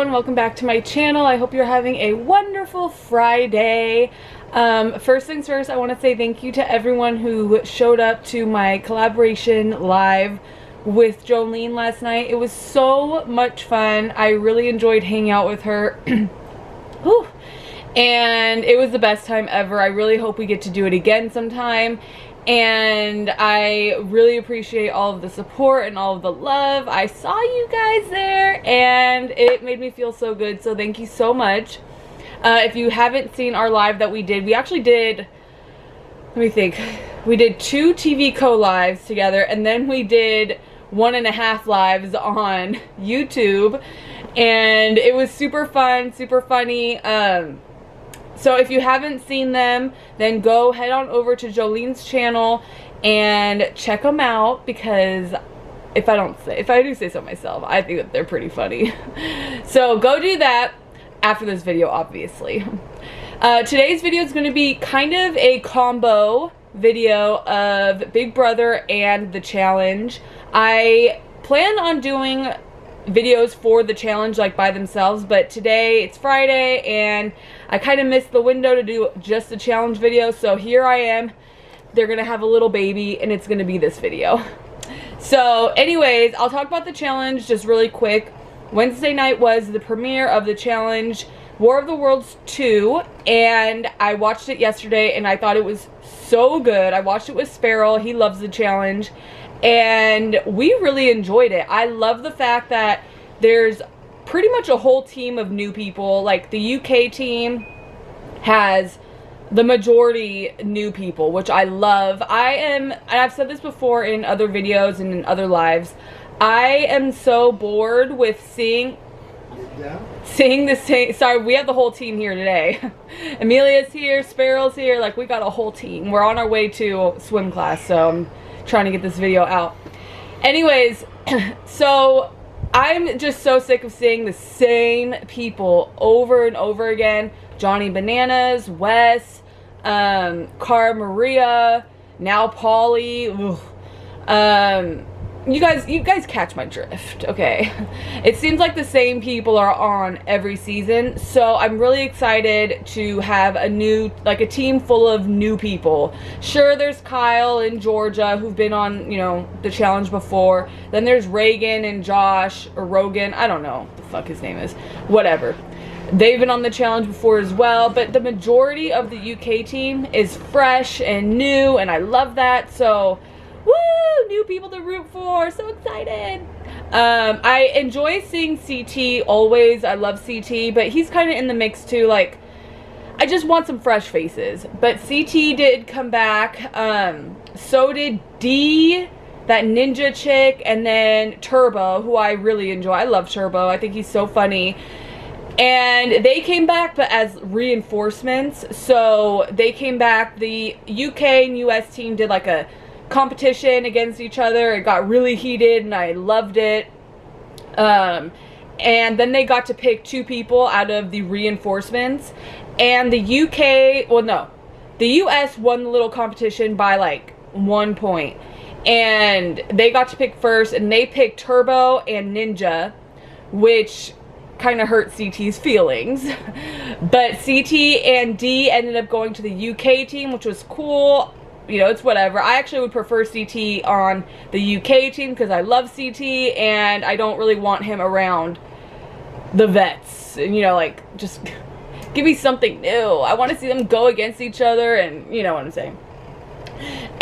everyone, welcome back to my channel. I hope you're having a wonderful Friday. First things first, I want to say thank you to everyone who showed up to my collaboration live with Jolene last night. It was so much fun. I really enjoyed hanging out with her. Whew. And it was the best time ever. I really hope we get to do it again sometime. And I really appreciate all of the support and all of the love. I saw you guys there and it made me feel so good, so thank you so much. If you haven't seen our live that we actually did, let me think, we did 2 TVCO lives together, and then we did 1.5 lives on YouTube, and it was super fun, super funny. So if you haven't seen them, then go head on over to Jolene's channel and check them out, because if I do say so myself, I think that they're pretty funny. So go do that after this video, obviously. Today's video is going to be kind of a combo video of Big Brother and the challenge. I plan on doing videos for the challenge like by themselves, but today it's Friday and I kind of missed the window to do just the challenge video, so here I am. They're gonna have a little baby and it's gonna be this video. So anyways, I'll talk about the challenge just really quick. Wednesday night was the premiere of the challenge, War of the Worlds 2, and I watched it yesterday and I thought it was so good. I watched it with Sparrow. He loves the challenge and we really enjoyed it. I love the fact that there's pretty much a whole team of new people. Like the UK team has the majority new people, which I love. I've said this before in other videos and in other lives, I am so bored with seeing the same. Sorry, we have the whole team here today. Amelia's here, Sparrow's here, like we got a whole team. We're on our way to swim class, so I'm trying to get this video out. Anyways, so I'm just so sick of seeing the same people over and over again. Johnny Bananas, Wes, Cara Maria, now Polly. You guys catch my drift, okay? It seems like the same people are on every season, so I'm really excited to have a team full of new people. Sure, there's Kyle and Georgia who've been on, the challenge before. Then there's Reagan and Josh, or Rogan, I don't know what the fuck his name is. Whatever. They've been on the challenge before as well, but the majority of the UK team is fresh and new, and I love that, so woo! New people to root for. So excited. I enjoy seeing CT always. I love CT, but he's kind of in the mix too. Like, I just want some fresh faces. But CT did come back. So did D, that ninja chick, and then Turbo, who I really enjoy. I love Turbo. I think he's so funny. And they came back, but as reinforcements. So they came back. The UK and US team did like a competition against each other. It got really heated and I loved it. And then they got to pick 2 people out of the reinforcements, and the the US won the little competition by like 1 point, and they got to pick first, and they picked Turbo and Ninja, which kind of hurt CT's feelings. But CT and D ended up going to the UK team, which was cool. It's whatever. I actually would prefer CT on the UK team because I love CT and I don't really want him around the vets. Like, just give me something new. I want to see them go against each other, and you know what I'm saying.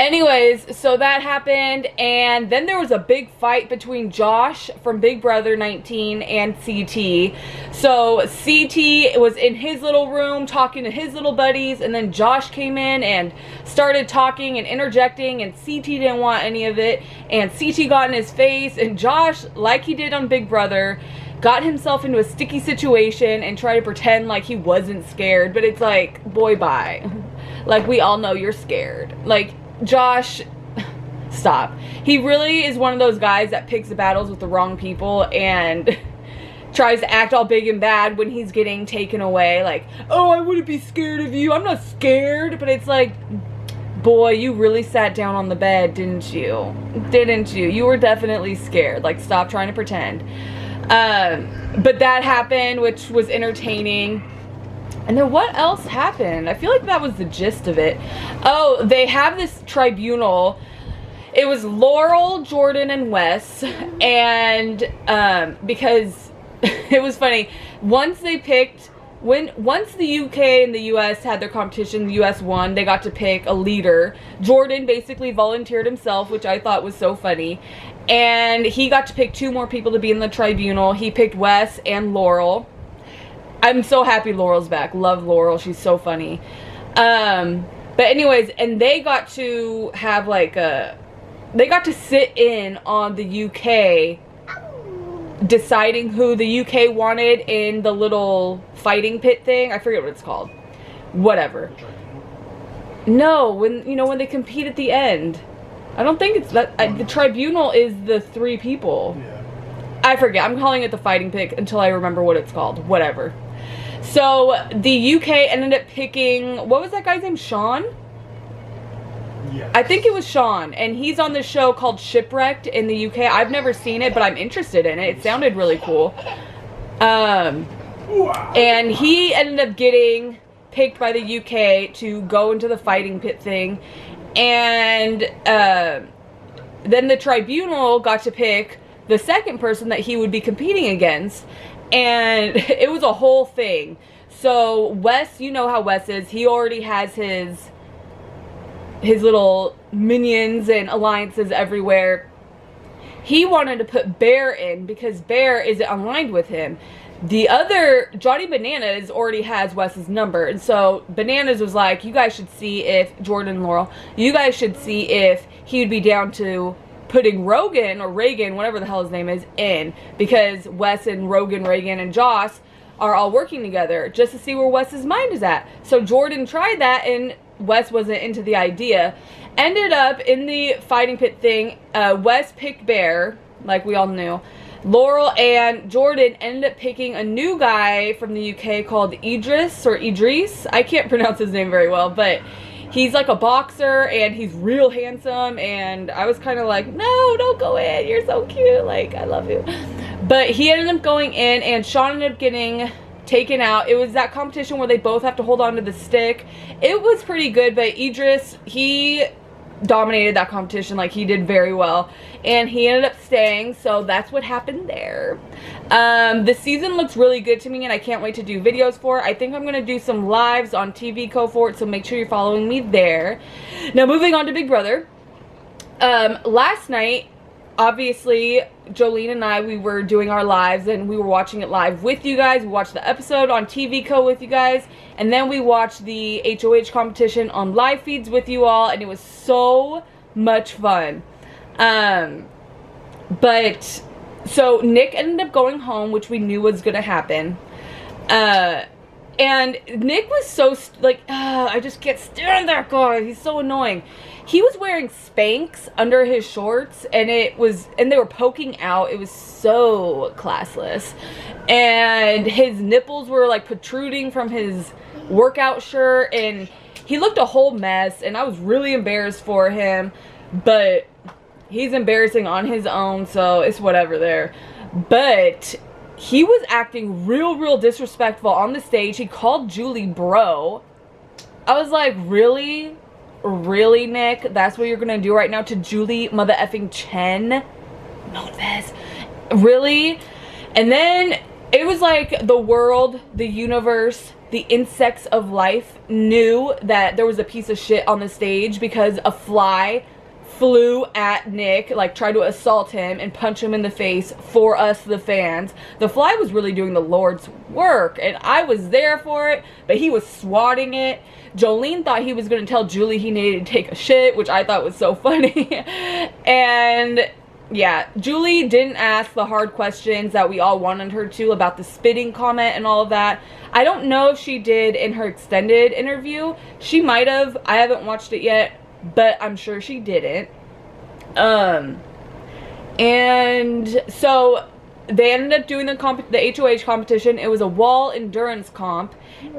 Anyways, so that happened, and then there was a big fight between Josh from Big Brother 19 and CT. So CT was in his little room talking to his little buddies, and then Josh came in and started talking and interjecting, and CT didn't want any of it, and CT got in his face, and Josh, like he did on Big Brother, got himself into a sticky situation and tried to pretend like he wasn't scared. But it's like, boy, bye. Like, we all know you're scared. Like, Josh, stop. He really is one of those guys that picks the battles with the wrong people and tries to act all big and bad when he's getting taken away. Like, oh, I wouldn't be scared of you. I'm not scared. But it's like, boy, you really sat down on the bed, didn't you? Didn't you? You were definitely scared. Like, stop trying to pretend. But that happened, which was entertaining. And then what else happened? I feel like that was the gist of it. Oh, they have this tribunal. It was Laurel, Jordan, and Wes. And because it was funny, once the UK and the US had their competition, the US won, they got to pick a leader. Jordan basically volunteered himself, which I thought was so funny. And he got to pick 2 more people to be in the tribunal. He picked Wes and Laurel. I'm so happy Laurel's back. Love Laurel. She's so funny. But anyways, and they got to have like they got to sit in on the UK deciding who the UK wanted in the little fighting pit thing. I forget what it's called. Whatever. No, when they compete at the end. I don't think it's that. The tribunal is the 3 people. Yeah. I forget. I'm calling it the fighting pit until I remember what it's called. Whatever. So the UK ended up picking, what was that guy's name? Sean? Yes. I think it was Sean, and he's on this show called Shipwrecked in the UK. I've never seen it, but I'm interested in it. It sounded really cool. And he ended up getting picked by the UK to go into the fighting pit thing. And then the tribunal got to pick the second person that he would be competing against. And it was a whole thing. So Wes, you know how Wes is. He already has his little minions and alliances everywhere. He wanted to put Bear in because Bear isn't aligned with him. The other, Johnny Bananas, already has Wes's number. And so Bananas was like, you guys should see if, Jordan and Laurel, you guys should see if he would be down to putting Rogan, or Reagan, whatever the hell his name is, in. Because Wes and Rogan, Reagan, and Joss are all working together just to see where Wes's mind is at. So Jordan tried that, and Wes wasn't into the idea. Ended up in the fighting pit thing, Wes picked Bear, like we all knew. Laurel and Jordan ended up picking a new guy from the UK called Idris. I can't pronounce his name very well, but he's like a boxer and he's real handsome. And I was kind of like, no, don't go in. You're so cute. Like, I love you. But he ended up going in, and Sean ended up getting taken out. It was that competition where they both have to hold on to the stick. It was pretty good, but Idris, he dominated that competition. Like, he did very well, and he ended up staying. So that's what happened there. The season looks really good to me, and I can't wait to do videos for it. I think I'm going to do some lives on TVCO for it, so make sure you're following me there. Now, moving on to Big Brother. Last night, obviously, Jolene and I, we were doing our lives, and we were watching it live with you guys. We watched the episode on TVCO with you guys, and then we watched the HOH competition on live feeds with you all, and it was so much fun. But so Nick ended up going home, which we knew was gonna happen. And Nick was so I just can't stand that guy. He's so annoying. He was wearing Spanx under his shorts, and they were poking out. It was so classless. And his nipples were like protruding from his workout shirt, and he looked a whole mess, and I was really embarrassed for him, but he's embarrassing on his own, so it's whatever there. But he was acting real disrespectful on the stage. He called Julie bro. I was like, really? Really, Nick? That's what you're gonna do right now to Julie mother effing Chen? Montes. Really? And then it was like the world, the universe, the insects of life knew that there was a piece of shit on the stage because a fly flew at Nick, like tried to assault him and punch him in the face for us, the fans. The fly was really doing the Lord's work, and I was there for it, but he was swatting it. Jolene thought he was going to tell Julie he needed to take a shit, which I thought was so funny. And yeah, Julie didn't ask the hard questions that we all wanted her to about the spitting comment and all of that. I don't know if she did in her extended interview. She might have. I haven't watched it yet, but I'm sure she didn't. And so they ended up doing the HOH competition. It was a wall endurance comp,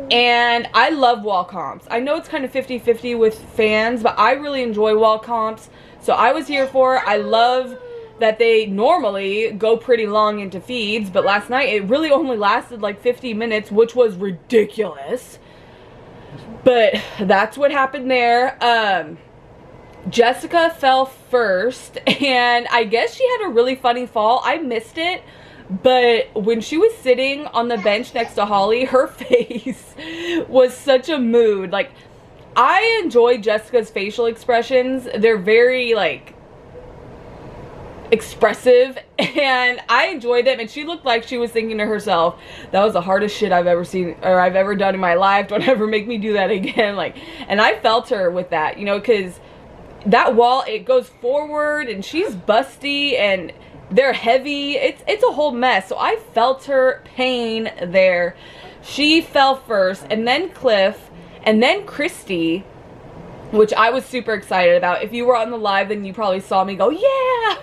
and I love wall comps. I know it's kind of 50-50 with fans, but I really enjoy wall comps, so I was here for it. I love that they normally go pretty long into feeds, but last night it really only lasted like 50 minutes, which was ridiculous. But that's what happened there. Jessica fell first, and I guess she had a really funny fall. I missed it, but when she was sitting on the bench next to Holly, her face was such a mood. Like, I enjoy Jessica's facial expressions. They're very, like, expressive, and I enjoy them, and she looked like she was thinking to herself, that was the hardest shit I've ever seen or I've ever done in my life. Don't ever make me do that again. Like, and I felt her with that, you know, because that wall, it goes forward, and she's busty, and they're heavy. It's a whole mess. So I felt her pain there. She fell first, and then Cliff, and then Christy, which I was super excited about. If you were on the live, then you probably saw me go, yeah.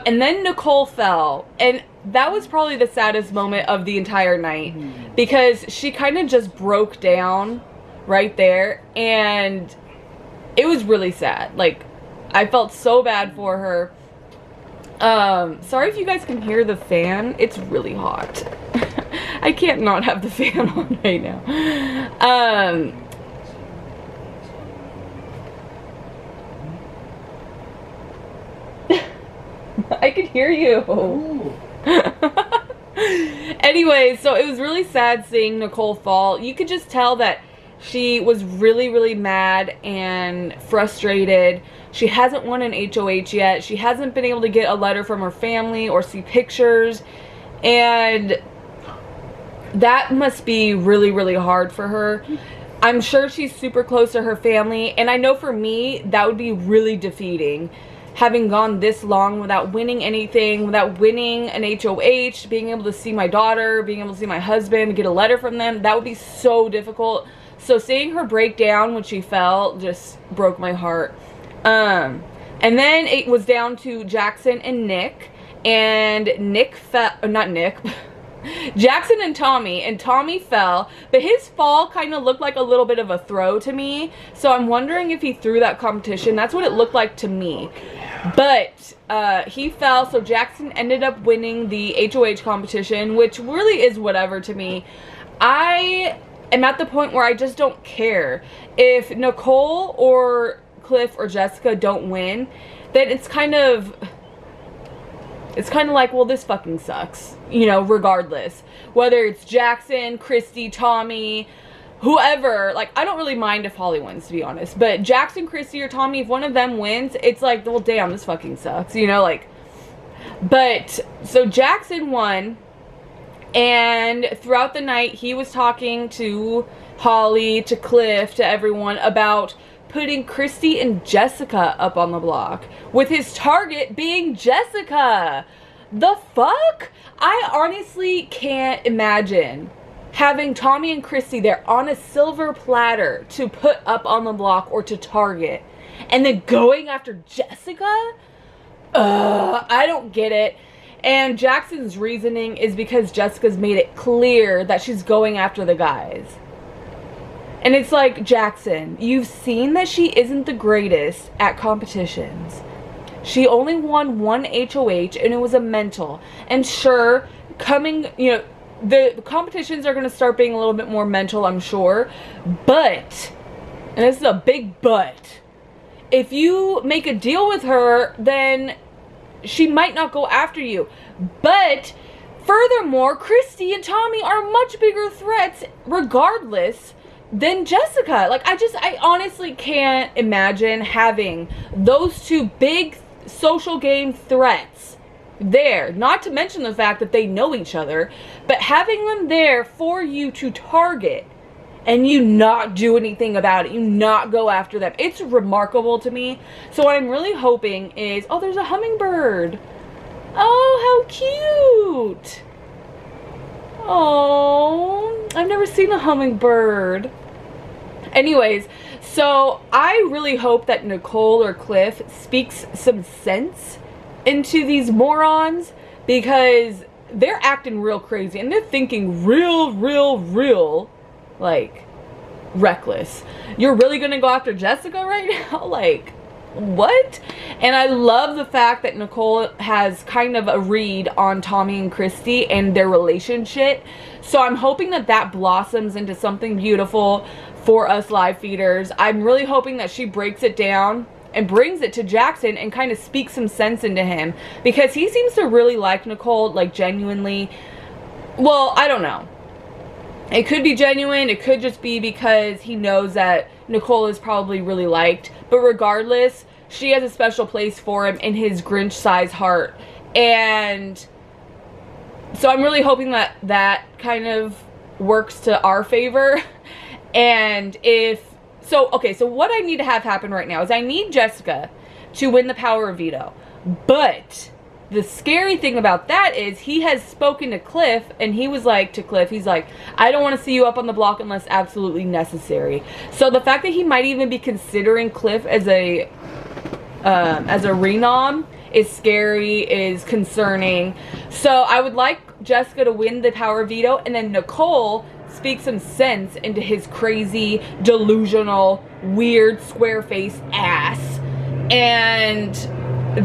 And then Nicole fell, and that was probably the saddest moment of the entire night, because she kind of just broke down right there, and it was really sad. Like, I felt so bad for her. Sorry if you guys can hear the fan. It's really hot. I can't not have the fan on right now. I could hear you. Anyway, so it was really sad seeing Nicole fall. You could just tell that she was really, really mad and frustrated. She hasn't won an HOH yet. She hasn't been able to get a letter from her family or see pictures. And that must be really, really hard for her. I'm sure she's super close to her family. And I know for me, that would be really defeating. Having gone this long without winning anything, without winning an HOH, being able to see my daughter, being able to see my husband, get a letter from them, that would be so difficult. So seeing her break down when she fell just broke my heart. And then it was down to Jackson and Nick. And Nick fell, not Nick, Jackson and Tommy fell, but his fall kind of looked like a little bit of a throw to me. So I'm wondering if he threw that competition. That's what it looked like to me. But he fell, so Jackson ended up winning the HOH competition, which really is whatever to me. I am at the point where I just don't care. If Nicole or Cliff or Jessica don't win, then it's kind of like, well, this fucking sucks, you know, regardless. Whether it's Jackson, Christy, Tommy, whoever, like, I don't really mind if Holly wins, to be honest. But Jackson, Christy, or Tommy, if one of them wins, it's like, well, damn, this fucking sucks, you know, like. But, so Jackson won, and throughout the night, he was talking to Holly, to Cliff, to everyone about putting Christy and Jessica up on the block, with his target being Jessica. The fuck? I honestly can't imagine having Tommy and Christy there on a silver platter to put up on the block or to target, and then going after Jessica. I don't get it. And Jackson's reasoning is because Jessica's made it clear that she's going after the guys. And it's like, Jackson, you've seen that she isn't the greatest at competitions. She only won one HOH, and it was a mental. And sure, coming, you know, the competitions are going to start being a little bit more mental, I'm sure. But, and this is a big but, if you make a deal with her, then she might not go after you. But, furthermore, Christy and Tommy are much bigger threats, regardless, than Jessica. Like, I honestly can't imagine having those two big social game threats there. Not to mention the fact that they know each other, but having them there for you to target and you not do anything about it, you not go after them. It's remarkable to me. So what I'm really hoping is, oh, there's a hummingbird. Oh, how cute. Oh, I've never seen a hummingbird. Anyways, so I really hope that Nicole or Cliff speaks some sense into these morons, because they're acting real crazy and they're thinking real, like, reckless. You're really gonna go after Jessica right now? Like, what? And I love the fact that Nicole has kind of a read on Tommy and Christy and their relationship. So I'm hoping that that blossoms into something beautiful for us live feeders. I'm really hoping that she breaks it down and brings it to Jackson and kind of speaks some sense into him, because he seems to really like Nicole, like genuinely. Well, I don't know. It could be genuine. It could just be because he knows that Nicole is probably really liked. But regardless, she has a special place for him in his Grinch-sized heart. And so I'm really hoping that that kind of works to our favor. And if... So, okay, so what I need to have happen right now is I need Jessica to win the power of veto. But the scary thing about that is he has spoken to Cliff, and he was like to Cliff, he's like, I don't want to see you up on the block unless absolutely necessary. So the fact that he might even be considering Cliff as a renom is scary, is concerning. So I would like Jessica to win the power of veto, and then Nicole speak some sense into his crazy, delusional, weird, square-faced ass. And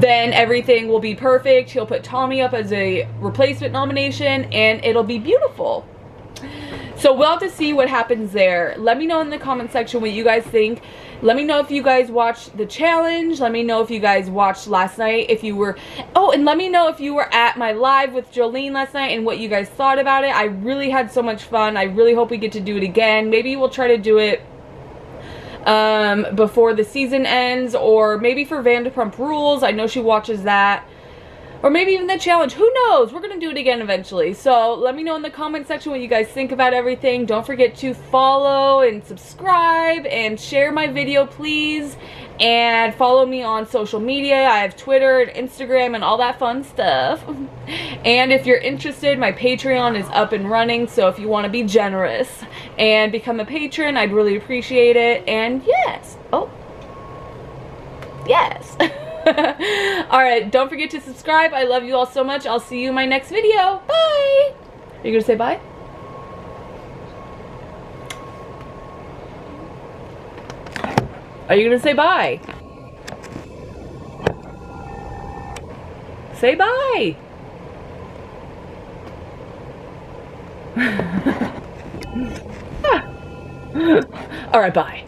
then everything will be perfect. He'll put Tommy up as a replacement nomination, and it'll be beautiful. So we'll have to see what happens there. Let me know in the comment section what you guys think. Let me know if you guys watched the challenge. Let me know if you guys watched last night. If you were... Oh, and let me know if you were at my live with Jolene last night and what you guys thought about it. I really had so much fun. I really hope we get to do it again. Maybe we'll try to do it before the season ends, or maybe for Vanderpump Rules. I know she watches that. Or maybe even the challenge. Who knows? We're going to do it again eventually. So let me know in the comment section what you guys think about everything. Don't forget to follow and subscribe and share my video, please. And follow me on social media. I have Twitter and Instagram and all that fun stuff. And if you're interested, my Patreon is up and running. So if you want to be generous and become a patron, I'd really appreciate it. And yes. Oh. Yes. Alright, don't forget to subscribe. I love you all so much. I'll see you in my next video. Bye! Are you gonna say bye? Are you gonna say bye? Say bye! Alright, bye.